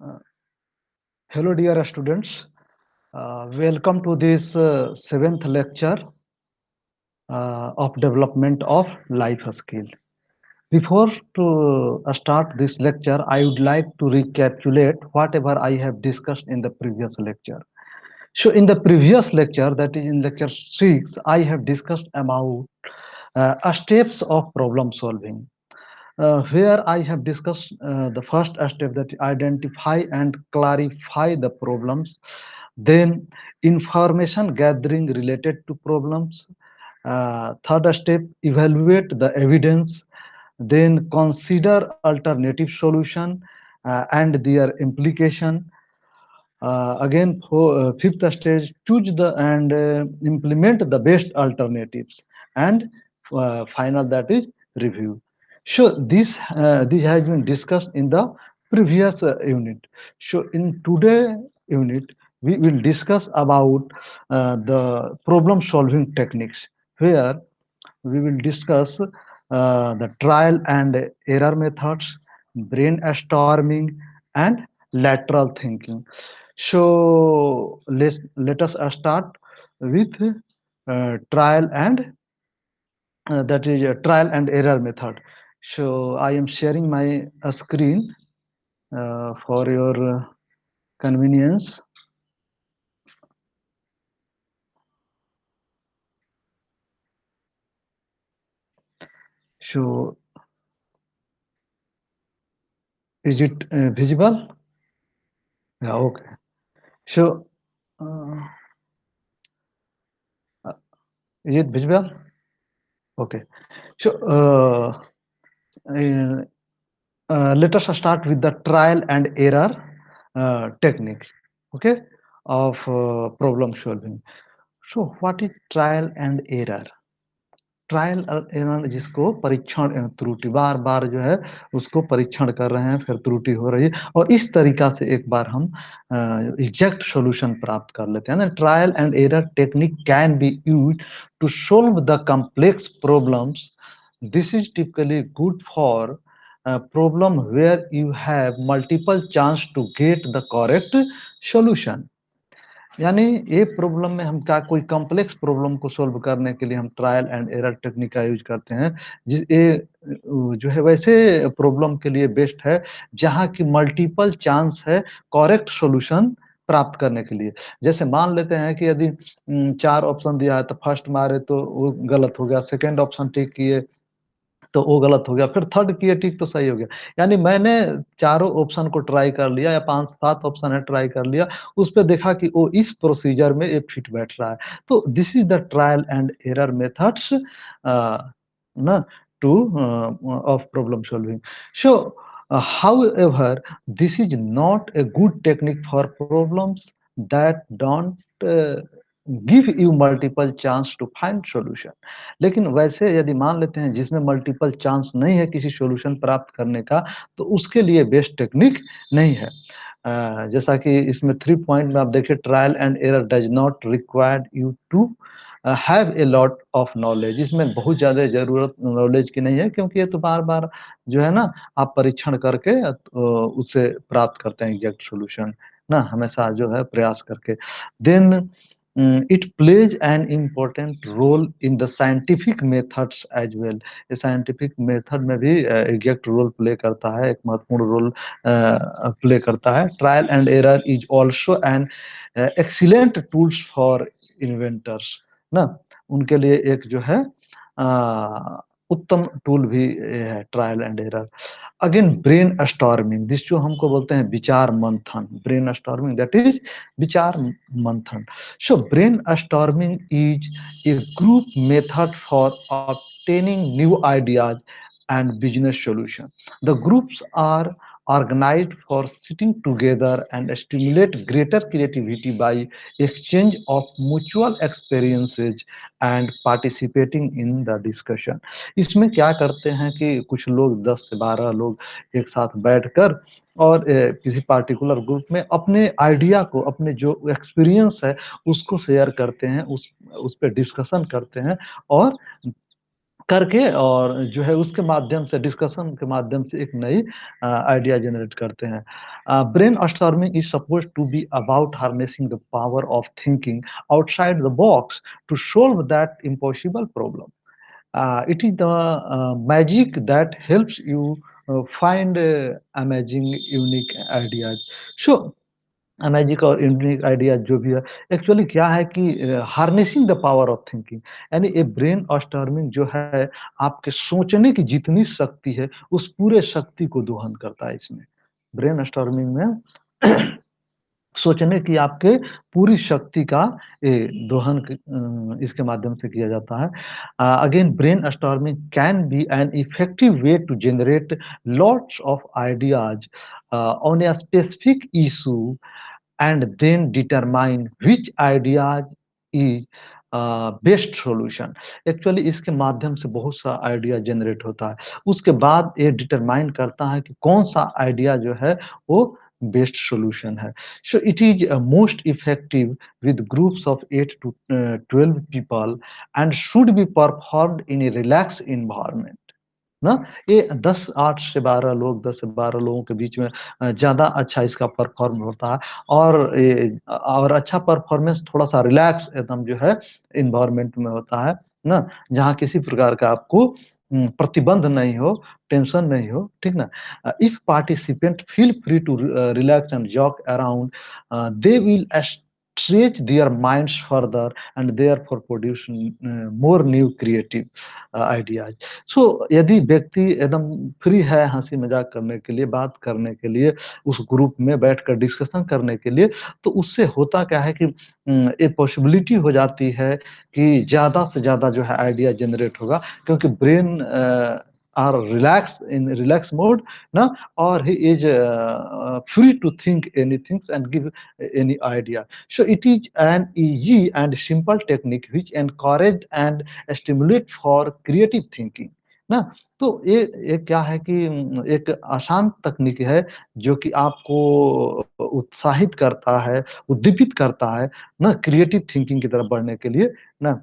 Uh, Hello, dear students. Welcome to this seventh lecture of development of life skill. Before to start this lecture, I would like to recapitulate whatever I have discussed in the previous lecture. So, in the previous lecture, that is in lecture 6, I have discussed about steps of problem solving. Where I have discussed the first step, that identify and clarify the problems, then information gathering related to problems, third step, evaluate the evidence, then consider alternative solution and their implication. Again, for fifth stage, choose the and implement the best alternatives, and final, that is review. So this has been discussed in the previous unit. So in today unit, we will discuss about the problem solving techniques, where we will discuss the trial and error methods, brainstorming, and lateral thinking. So let us start with trial and that is a trial and error method. So I am sharing my screen for your convenience. So is it visible? Yeah, okay. So uh, is it visible? Okay. So uh, let us start with the trial and error technique, okay, of problem solving. So what is trial and error? Trial और error, जिसको परीक्षण त्रुटि, बार बार जो है उसको परीक्षण कर रहे हैं, फिर त्रुटि हो रही है, और इस तरीका से एक बार हम एग्जैक्ट सॉल्यूशन प्राप्त कर लेते हैं ना. Trial and error technique can be used to solve the complex problems. This is typically good for problem where you have multiple chance to get the correct solution. यानी ये प्रॉब्लम में हम क्या, कोई कॉम्प्लेक्स प्रॉब्लम को solve करने के लिए हम ट्रायल एंड एरर टेक्निक का यूज करते हैं. जिस ये जो है वैसे प्रॉब्लम के लिए बेस्ट है जहाँ की मल्टीपल चांस है करेक्ट सॉल्यूशन प्राप्त करने के लिए. जैसे मान लेते हैं कि यदि 4 ऑप्शन दिया है, तो फर्स्ट मारे तो वो गलत हो गया, सेकंड ऑप्शन ठीक किए तो वो गलत हो गया, फिर थर्ड किए ठीक तो सही हो गया. यानी मैंने चारों ऑप्शन को ट्राई कर लिया, या 5-7 ऑप्शन है ट्राई कर लिया, उस पे देखा कि वो इस प्रोसीजर में ये फिट बैठ रहा है. तो this is the trial and error methods ना, to of problem solving. So however, this is not a good technique for problems that don't give you multiple chance to find solution. लेकिन वैसे यदि मान लेते हैं जिसमें मल्टीपल चांस नहीं है किसी सॉल्यूशन प्राप्त करने का, तो उसके लिए बेस्ट टेक्निक नहीं है. जैसा कि इसमें 3 पॉइंट में आप देखिए, trial and error does not require you to have a lot of knowledge. इसमें बहुत ज्यादा जरूरत नॉलेज की नहीं है, क्योंकि ये तो बार बार जो है ना, आप परीक्षण करके उससे प्राप्त करते हैं एग्जैक्ट सॉल्यूशन ना, हमेशा जो है प्रयास करके. Then it plays an important role in the scientific methods as well. ये साइंटिफिक मेथड में भी एग्जैक्ट रोल प्ले करता है, एक महत्वपूर्ण रोल प्ले करता है. Trial and error is also an excellent tools for inventors ना. उनके लिए एक जो है उत्तम टूल भी है trial and error. Again brain storming, this जो हमको बोलते हैं विचार मंथन, ब्रेन स्टॉर्मिंग, दैट इज विचार मंथन. So brainstorming is a group method for obtaining new ideas and business solutions. The groups are organized for sitting together and stimulate greater creativity by exchange of mutual experiences and participating in the discussion. इसमें क्या करते हैं कि कुछ लोग 10 से 12 लोग एक साथ बैठकर और किसी पार्टिकुलर ग्रुप में अपने आइडिया को, अपने जो एक्सपीरियंस है उसको शेयर करते हैं, उस पे डिस्कशन करते हैं, और करके और जो है उसके माध्यम से डिस्कशन के माध्यम से एक नई आइडिया जनरेट करते हैं। Brainstorming is supposed to be about harnessing the power of thinking outside the box to solve that impossible problem. It is the magic that helps you find amazing, unique ideas. So, magic और unique idea जो भी है, actually क्या है कि harnessing the power of thinking, यानी ये brain storming जो है आपके सोचने की जितनी शक्ति है उस पूरे शक्ति को दोहन करता है इसमें। ब्रेन स्टॉर्मिंग में सोचने की आपके पूरी शक्ति का ये दोहन इसके माध्यम से किया जाता है। Again brainstorming can be an effective way to generate lots of ideas on a specific issue and then determine which ideas is best solution. Actually इसके माध्यम से बहुत सा आइडिया जनरेट होता है। उसके बाद ये डिटरमाइन करता है कि कौन सा आइडिया जो है वो बेस्ट सॉल्यूशन है। So it is most effective with groups of 8 to 12 people and should be performed in a relaxed environment। ना ये 10 8 से 12 लोग 10 से 12 लोगों के बीच में ज़्यादा अच्छा इसका परफ़ॉर्म होता है और और अच्छा परफ़ॉर्मेंस थोड़ा-सा रिलैक्स एकदम जो है एनवायरनमेंट में होता है ना? जहाँ किसी प्रकार का आपको प्रतिबंध नहीं हो, टेंशन नहीं हो, ठीक ना? If participant feel free to relax and joke around, they will stretch their minds further and therefore produce more new creative ideas। सो यदि व्यक्ति एकदम फ्री है हँसी मज़ाक करने के लिए, बात करने के लिए, उस ग्रुप में बैठकर डिस्कशन करने के लिए, तो उससे होता क्या है कि एक पॉसिबिलिटी हो जाती है कि ज़्यादा से ज़्यादा जो है आइडिया जनरेट होगा क्योंकि ब्रेन आर रिलैक्स मोड ना और he is free to think anythings and give any idea। So it is an easy and simple technique which encourage and stimulate for creative thinking ना। तो ये क्या है कि एक आसान तकनीक है जो कि आपको उत्साहित करता है, उद्दीपित करता है ना क्रिएटिव थिंकिंग की तरफ बढ़ने के लिए ना।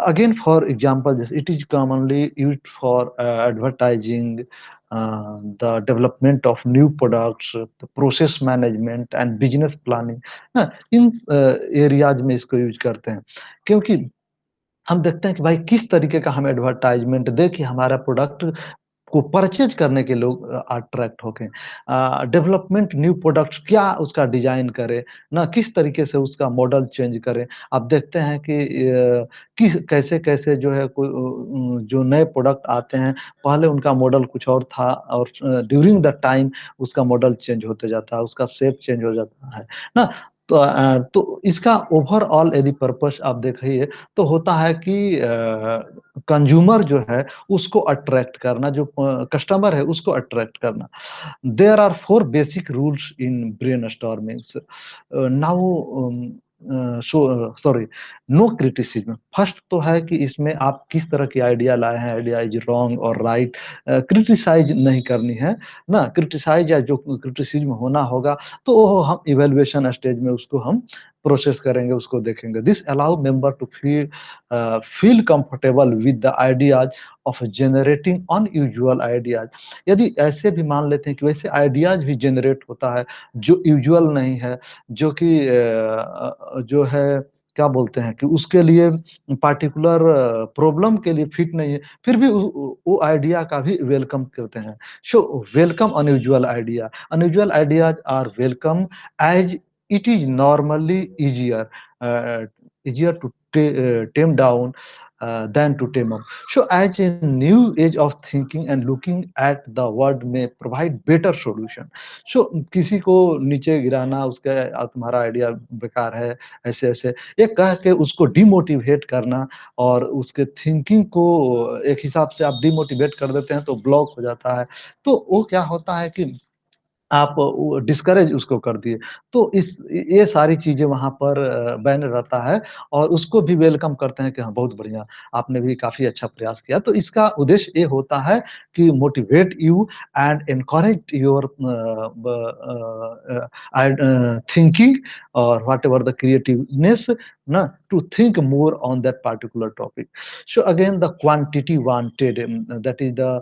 Again, for example, this it is commonly used for advertising, the development of new products, the process management and business planning। ना इन एरियाज में इसको यूज करते हैं क्योंकि हम देखते हैं कि भाई किस तरीके का हम एडवर्टाइजमेंट दें कि हमारा प्रोडक्ट को परचेज़ करने के लोग अट्रैक्ट होके। डेवलपमेंट न्यू प्रोडक्ट्स क्या उसका डिज़ाइन करें, ना किस तरीके से उसका मॉडल चेंज करें। आप देखते हैं कि किस कैसे-कैसे जो है जो नए प्रोडक्ट आते हैं, पहले उनका मॉडल कुछ और था और ड्यूरिंग द टाइम उसका मॉडल चेंज होते जाता है, उसका शेप चेंज हो जाता है, ना? तो इसका ओवरऑल यदि पर्पस आप देखिए तो होता है कि कंज्यूमर जो है उसको अट्रैक्ट करना, जो कस्टमर है उसको अट्रैक्ट करना। There are 4 basic rules in brainstormings. Now sorry, no criticism. First तो है कि इसमें आप किस तरह की आइडिया लाए हैं, आइडिया इज़ रॉन्ग और राइट। क्रिटिसाइज़ नहीं करनी है ना, क्रिटिसाइज़ या जो क्रिटिसिज्म होना होगा तो वो हम इवैल्यूएशन स्टेज में उसको हम प्रोसेस करेंगे, उसको देखेंगे। This allow member to feel comfortable with the ideas of generating unusual ideas. यदि ऐसे भी मान लेते हैं कि वैसे आइडियाज़ भी जनरेट होता है जो यूजुअल नहीं है, जो कि जो है क्या बोलते हैं कि उसके लिए पार्टिकुलर प्रॉब्लम के लिए फिट नहीं है, फिर भी वो आइडिया का भी वेलकम करते हैं। So welcome unusual idea. Unusual ideas are welcome as it is normally easier to tame down than to tame up। So as a new age of thinking and looking at the world may provide better solution। So किसी को नीचे गिराना उसका तुम्हारा idea बेकार है, ऐसे-ऐसे ये कह के उसको डिमोटिवेट करना और उसके थिंकिंग को एक हिसाब से आप डिमोटिवेट कर देते हैं तो ब्लॉक हो जाता है। तो वो क्या होता है कि आप वो डिस्करेज उसको कर दिए। तो ये सारी चीज़ें वहाँ पर बैन रहता है और उसको भी वेलकम करते हैं कि हाँ, बहुत बढ़िया, आपने भी काफ़ी अच्छा प्रयास किया। तो इसका उद्देश्य ये होता है कि motivate you and encourage your thinking और whatever the creativeness na, to think more on that particular topic. So again, the quantity wanted, that is the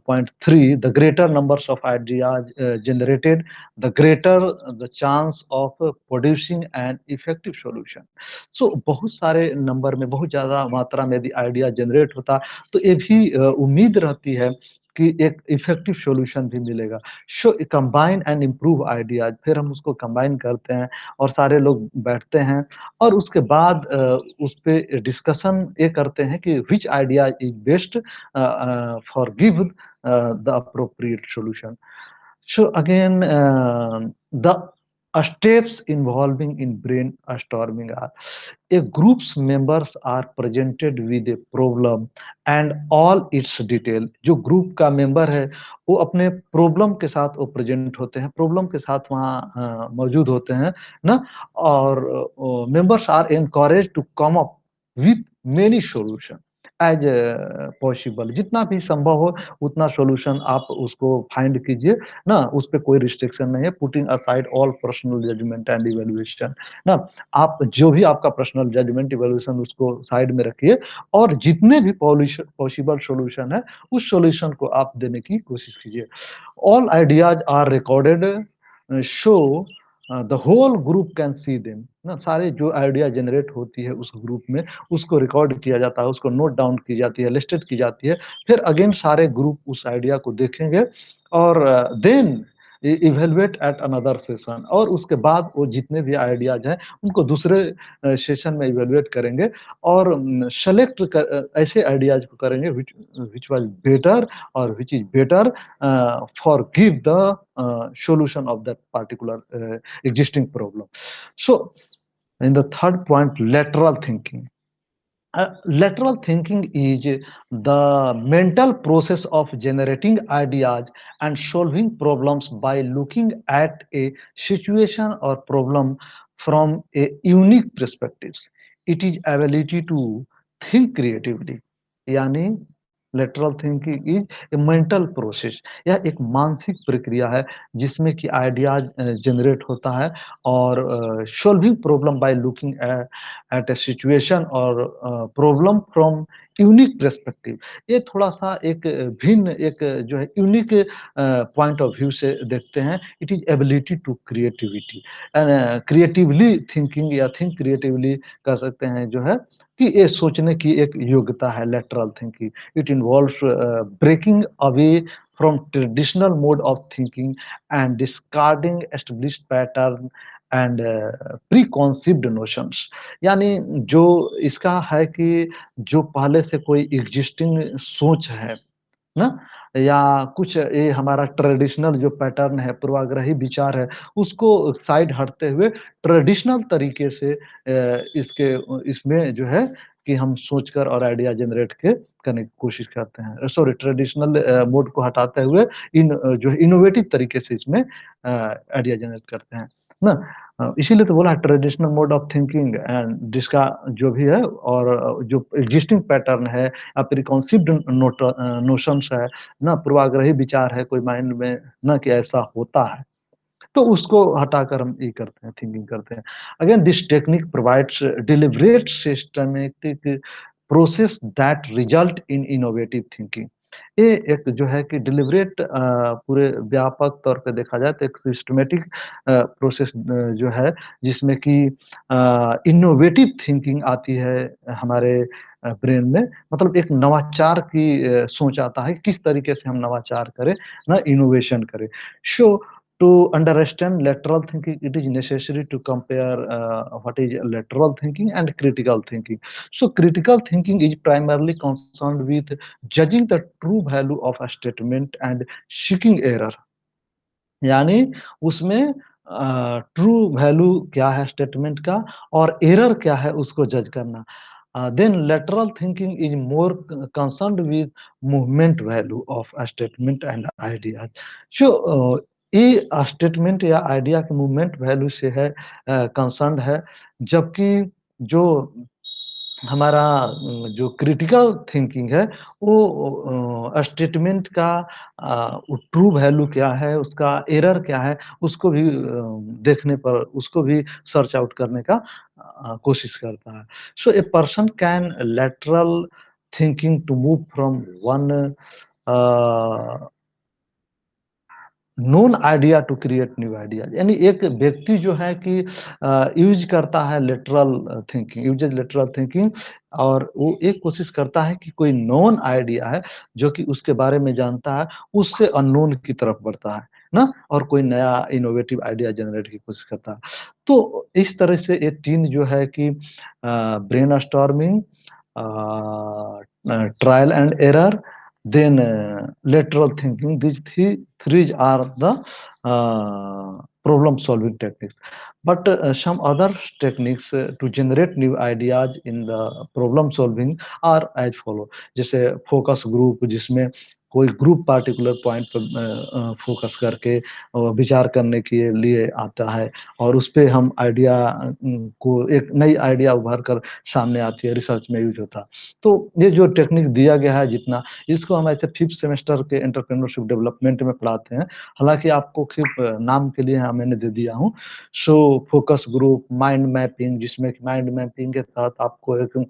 point three. The greater numbers of ideas generated, the greater the chance of producing an effective solution. So बहुत सारे number में, बहुत ज्यादा मात्रा में यदि idea generate होता, तो ये भी उम्मीद रहती है कि एक इफेक्टिव सॉल्यूशन भी मिलेगा। सो कंबाइन एंड इम्प्रूव आइडियाज, फिर हम उसको कंबाइन करते हैं और सारे लोग बैठते हैं और उसके बाद उस पे डिस्कशन ये करते हैं कि which idea is best for give the appropriate solution. So again, the steps involving in brainstorming are: a group's members are presented with a problem and all its detail. जो ग्रुप का member है वो अपने problem के साथ वो present होते हैं, प्रॉब्लम के साथ वहाँ मौजूद होते हैं ना, और members are encourage to come up with many solution as possible. जितना भी संभव हो उतना सॉल्यूशन आप उसको फाइंड कीजिए ना, उस पे कोई रिस्ट्रिक्शन नहीं है। Putting aside all personal judgement and evaluation ना, आप जो भी आपका पर्सनल जजमेंट इवैल्यूएशन उसको साइड में रखिए और जितने भी पॉसिबल सॉल्यूशन है उस सॉल्यूशन को आप देने की कोशिश कीजिए। All ideas are recorded, so the whole group can see them ना, सारे जो आइडिया जनरेट होती है उस ग्रुप में उसको रिकॉर्ड किया जाता है, उसको नोट डाउन की जाती है, लिस्टेड की जाती है। फिर अगेन सारे ग्रुप उस आइडिया को देखेंगे और then evaluate at another session, और उसके बाद वो जितने भी आइडियाज हैं उनको दूसरे सेशन में इवेलुएट करेंगे और सेलेक्ट ऐसे आइडियाज को करेंगे विच वाज बेटर और which is better for give the solution of that particular existing problem. So in the third point, lateral thinking. Lateral thinking is the mental process of generating ideas and solving problems by looking at a situation or problem from a unique perspectives. It is ability to think creatively, यानी lateral thinking is a mental process, यह एक मानसिक प्रक्रिया है जिसमें कि ideas generate होता है और solving problem by looking at A situation और प्रॉब्लम फ्रॉम यूनिक पर्सपेक्टिव। ये थोड़ा सा एक भिन्न, एक जो है यूनिक पॉइंट ऑफ व्यू से देखते हैं। It is ability to creativity, creatively thinking या थिंक क्रिएटिवली कह सकते हैं जो है कि ये सोचने की एक योग्यता है lateral thinking. It involves breaking away from traditional mode of thinking and discarding established pattern and preconceived notions। यानी जो इसका है कि जो पहले से कोई एग्जिस्टिंग सोच है ना, या कुछ ये हमारा ट्रेडिशनल जो पैटर्न है, पूर्वाग्रही विचार है, उसको साइड हटते हुए ट्रेडिशनल तरीके से इसके इसमें जो है कि हम सोचकर और आइडिया जनरेट के करने की कोशिश करते हैं। सॉरी, ट्रेडिशनल मोड को हटाते हुए जो है इनोवेटिव तरीके से इसमें आइडिया जनरेट करते हैं ना। इसीलिए तो बोला traditional mode of thinking and जिसका जो भी है और जो एग्जिस्टिंग पैटर्न है या प्रीकॉन्सीव्ड नोशंस है ना, पूर्वाग्रही विचार है कोई माइंड में ना कि ऐसा होता है, तो उसको हटाकर हम ये करते हैं, थिंकिंग करते हैं। Again this technique provides deliberate systematic process that result in innovative thinking. ये एक जो है कि डिलिबरेट पूरे व्यापक तौर पे देखा जाए तो एक सिस्टमैटिक प्रोसेस जो है जिसमें कि इनोवेटिव थिंकिंग आती है हमारे ब्रेन में, मतलब एक नवाचार की सोच आता है किस तरीके से हम नवाचार करें ना, इनोवेशन करें। सो to understand lateral thinking, it is necessary to compare what is lateral thinking and critical thinking. So critical thinking is primarily concerned with judging the true value of a statement and seeking error। यानी उसमें true value क्या है statement का और error क्या है उसको जज करना। Then lateral thinking is more concerned with movement value of a statement and ideas. So ये स्टेटमेंट या आइडिया के मूवमेंट वैल्यू से है कंसर्न्ड है, जबकि जो हमारा जो क्रिटिकल थिंकिंग है वो स्टेटमेंट का ट्रू वैल्यू क्या है, उसका एरर क्या है, उसको भी देखने पर उसको भी सर्च आउट करने का कोशिश करता है। So a person can lateral thinking to move from one known idea to create new idea, यानी एक व्यक्ति जो है कि यूज करता है lateral thinking, uses lateral thinking, और वो एक कोशिश करता है कि कोई नॉन आइडिया है जो कि उसके बारे में जानता है, उससे अननोन की तरफ बढ़ता है ना, और कोई नया इनोवेटिव आइडिया जनरेट की कोशिश करता है। तो इस तरह से ये तीन जो है कि brain storming, trial and error, then lateral thinking, these three are the problem solving techniques. But some other techniques to generate new ideas in the problem solving are as follow. जैसे फोकस ग्रुप, जिसमें कोई group particular point पर focus करके विचार करने के लिए आता है, और उस पे हम आइडिया को, एक नई आइडिया उभर कर सामने आती है, रिसर्च में यूज होता है। तो ये जो टेक्निक दिया गया है जितना, इसको हम ऐसे 5th सेमेस्टर के एंटरप्रेन्योरशिप डेवलपमेंट में पढ़ाते हैं। हालाँकि आपको सिर्फ नाम के लिए यहाँ मैंने दे दिया हूँ। So focus group, mind mapping, जिसमें कि माइंड मैपिंग के तहत आपको एक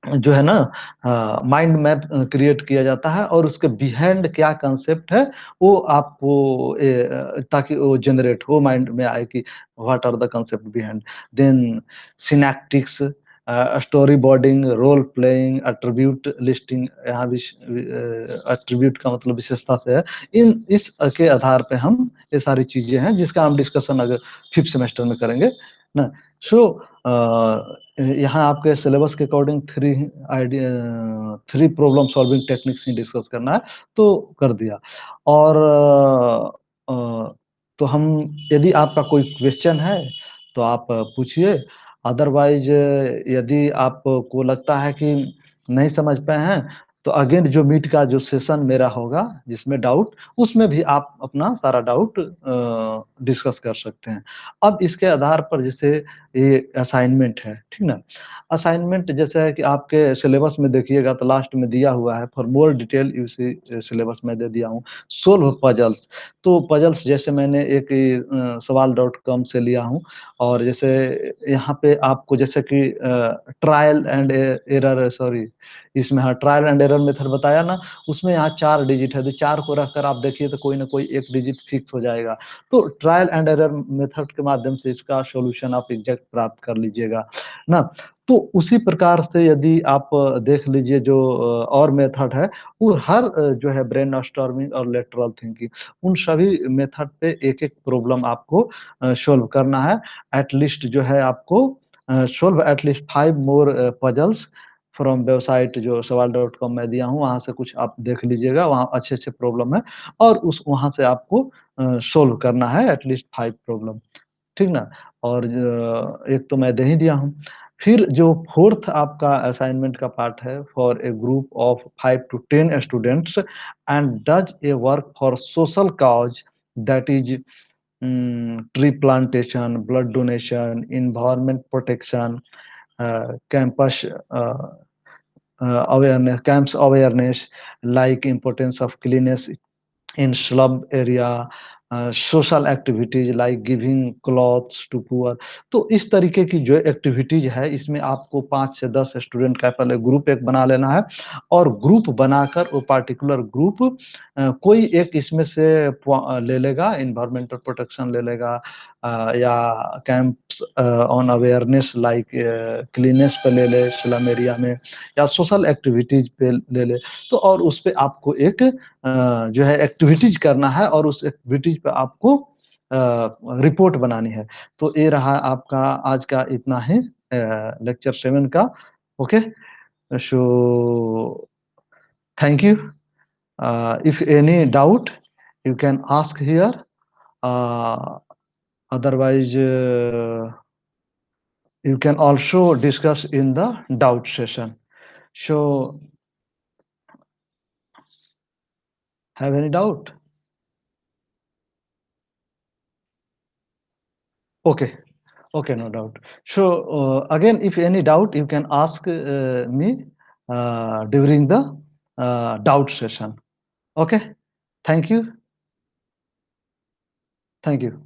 जो है ना माइंड मैप क्रिएट किया जाता है, और उसके बिहाइंड क्या कंसेप्ट है वो आपको ताकि वो जनरेट हो, माइंड में आए कि what are the concept behind. Then synectics, story boarding, role playing, attribute listing, यहाँ भी एट्रीब्यूट का मतलब विशेषता से है। इन इस के आधार पे हम, ये सारी चीजें हैं जिसका हम डिस्कशन अगर 5th सेमेस्टर में करेंगे ना। सो यहाँ आपके सिलेबस के according three problem solving techniques ही डिस्कस करना है, तो कर दिया। और तो हम, यदि आपका कोई क्वेश्चन है तो आप पूछिए, अदरवाइज यदि आपको लगता है कि नहीं समझ पाए हैं, तो अगेन जो मीट का जो सेशन मेरा होगा जिसमें डाउट, उसमें भी आप अपना सारा डाउट डिस्कस कर सकते हैं। अब इसके आधार पर जैसे ये असाइनमेंट है, ठीक ना। असाइनमेंट जैसे है कि आपके सिलेबस में देखिएगा तो लास्ट में दिया हुआ है, फॉर मोर डिटेल इसी सिलेबस में दे दिया हूँ, सोल्व पजल्स। तो पजल्स जैसे मैंने एक सवाल डॉट कॉम से लिया हूँ, और जैसे यहाँ पे आपको जैसे कि ट्रायल एंड एरर, सॉरी, इसमें हाँ ट्रायल एंड एरर मेथड बताया ना, उसमें यहाँ 4 डिजिट है, तो 4 को रखकर आप देखिए तो कोई ना कोई एक डिजिट फिक्स हो जाएगा। तो ट्रायल एंड एरर मेथड के माध्यम से इसका सॉल्यूशन आप एग्जैक्ट प्राप्त कर लीजिएगा ना। तो उसी प्रकार से यदि आप देख लीजिए जो और मेथड है, वो हर जो है ब्रेन स्टॉर्मिंग और लेटरल थिंकिंग, उन सभी मेथड पे एक एक प्रॉब्लम आपको सोल्व करना है। एटलीस्ट जो है आपको solve at least 5 more puzzles from website जो सवाल डॉट कॉम में दिया हूँ, वहाँ से कुछ आप देख लीजिएगा, वहाँ अच्छे अच्छे प्रॉब्लम है, और उस वहाँ से आपको सोल्व करना है एटलीस्ट 5 प्रॉब्लम, ठीक ना। और एक तो मैं दे ही दिया हूँ। फिर जो फोर्थ आपका असाइनमेंट का पार्ट है, for a group of 5 to 10 students and does a work for social cause, that is tree plantation, blood donation, environment protection, campus awareness, camps awareness, like importance of cleanliness in slum area, social activities like giving clothes to poor. तो इस तरीके की जो activities है, इसमें आपको 5 से 10 student का पहले ग्रुप एक बना लेना है, और ग्रुप बनाकर वो पार्टिकुलर ग्रुप कोई एक इसमें से ले लेगा, इन्वायरमेंटल प्रोटेक्शन ले लेगा, या camps on awareness like cleanness पे ले ले स्लम एरिया में, या सोशल एक्टिविटीज पे ले ले। तो और उस पे आपको एक जो है एक्टिविटीज करना है, और उस एक्टिविटीज पे आपको रिपोर्ट बनानी है। तो ये रहा आपका आज का इतना ही लेक्चर 7 का। Okay, so thank you. If any doubt you can ask here, otherwise you can also discuss in the doubt session. So have any doubt? Okay. Okay, no doubt. So again, if any doubt, you can ask me during the doubt session. Okay. Thank you. Thank you.